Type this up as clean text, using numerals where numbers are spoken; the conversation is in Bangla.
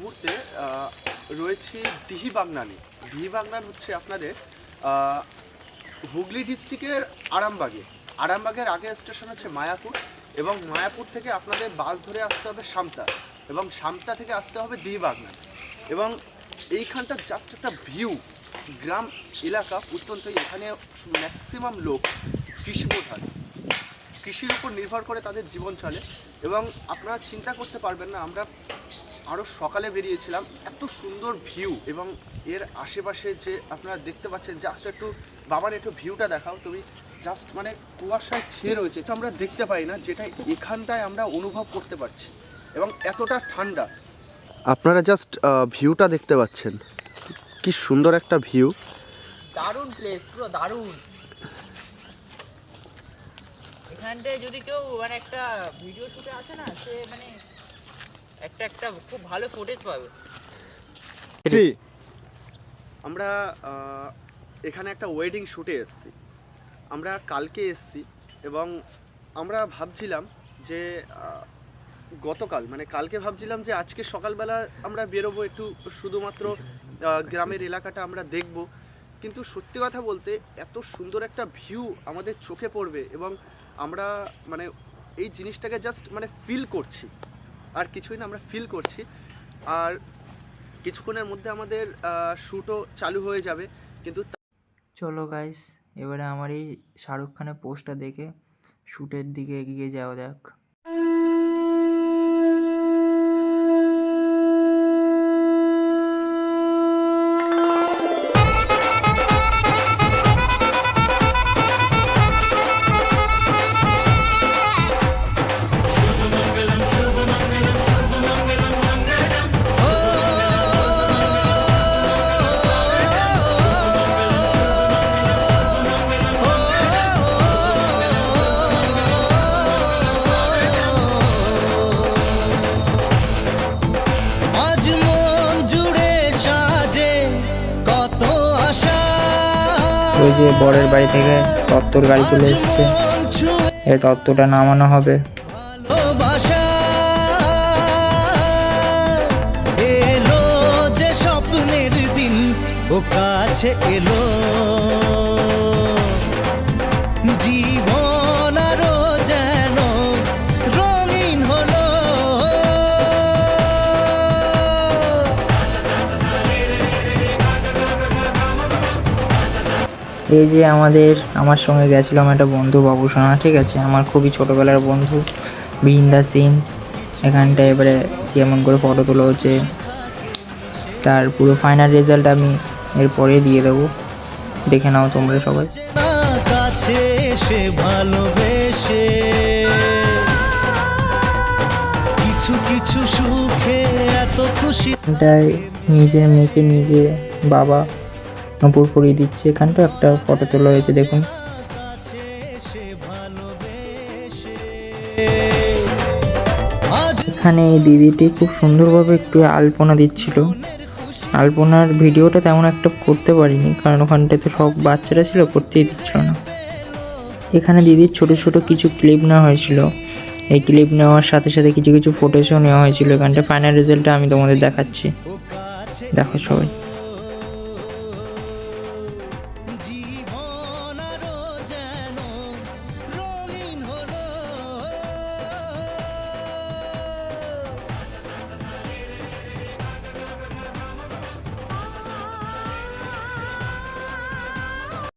মুহূর্তে রয়েছি দিহি বাগনানে। দিহি বাগনান হচ্ছে আপনাদের হুগলি ডিস্ট্রিক্টের আরামবাগের আগের স্টেশন হচ্ছে মায়াপুর, এবং মায়াপুর থেকে আপনাদের বাস ধরে আসতে হবে সামতা, এবং সামতা থেকে আসতে হবে দিহি বাগনান। এবং এইখানটা জাস্ট একটা ভিউ, গ্রাম এলাকা প্রত্যন্ত। এখানে ম্যাক্সিমাম লোক কৃষিপ্রধান, কৃষির উপর নির্ভর করে তাদের জীবন চলে। এবং আপনারা চিন্তা করতে পারবেন না, আমরা আরও সকালে বেরিয়েছিলাম, এত সুন্দর ভিউ, এবং এর আশেপাশে যে আপনারা দেখতে পাচ্ছেন, জাস্ট একটু বাবার একটু ভিউটা দেখাও তুমি। জাস্ট মানে কুয়াশায় ছেয়ে রয়েছে, তো আমরা দেখতে পাই না, যেটা এখানটায় আমরা অনুভব করতে পারছি, এবং এতটা ঠান্ডা। আপনারা জাস্ট ভিউটা দেখতে পাচ্ছেন, কি সুন্দর একটা ভিউ, দারুণ প্লেস, পুরো দারুণ। এখানটায় যদি কেউ মানে একটা ভিডিও শুটে আসে না, সে মানে একটা খুব ভালো ফুটেজ পাবে। আমরা এখানে একটা ওয়েডিং শুটে এসেছি, আমরা কালকে এসেছি, এবং আমরা ভাবছিলাম যে গতকাল মানে কালকে ভাবছিলাম যে আজকে সকালবেলা আমরা বেরোবো, একটু শুধুমাত্র গ্রামের এলাকাটা আমরা দেখব। কিন্তু সত্যি কথা বলতে এত সুন্দর একটা ভিউ আমাদের চোখে পড়বে, এবং আমরা মানে এই জিনিসটাকে জাস্ট মানে ফিল করছি, আর কিছুই না, আমরা ফিল করছি। আর কিছুক্ষণের মধ্যে আমাদের শ্যুটও চালু হয়ে যাবে। কিন্তু চলো গাইস, এবারে আমার এই শাহরুখ খানের পোস্টটা দেখে শ্যুটের দিকে এগিয়ে যাওয়া যাক। ওই যে বরের বাড়ি থেকে তত্ত্বর গাড়ি চলে এসছে, এই তত্ত্বটা নামানো হবে। এলো যে স্বপ্নের দিন ও কাছে এলো, জীবন আরো যেন রঙিন হলো। এই যে আমার সঙ্গে গেছিলো আমার একটা বন্ধু বাবুসোনা, ঠিক আছে, আমার খুবই ছোটোবেলার বন্ধু, বিহিন্দা সিং। এখানটায় এবারে কেমন করে ফটো তোলা হচ্ছে, তার পুরো ফাইনাল রেজাল্ট আমি এরপরে দিয়ে দেবো, দেখে নাও তোমরা সবাই। কাছে এসে ভালোবেসে কিছু কিছু সুখে এত খুশি, এটাই নিজের মেয়েকে নিজে বাবা নপুর পরিয়ে দিচ্ছে। এখানটা একটা ফটো তোলা হয়েছে, দেখুন। এখানে এই দিদিটি খুব সুন্দরভাবে একটু আলপনা দিচ্ছিল। আলপনার ভিডিওটা তেমন একটা করতে পারিনি, কারণ ওখানটায় তো সব বাচ্চারা ছিল, করতেই দিচ্ছিল না। এখানে দিদির ছোট ছোট কিছু ক্লিপ নেওয়া হয়েছিল, এই ক্লিপ নেওয়ার সাথে সাথে কিছু কিছু ফুটেজও নেওয়া হয়েছিল। এখানটা ফাইনাল রেজাল্টটা আমি তোমাদের দেখাচ্ছি, দেখো সবাই।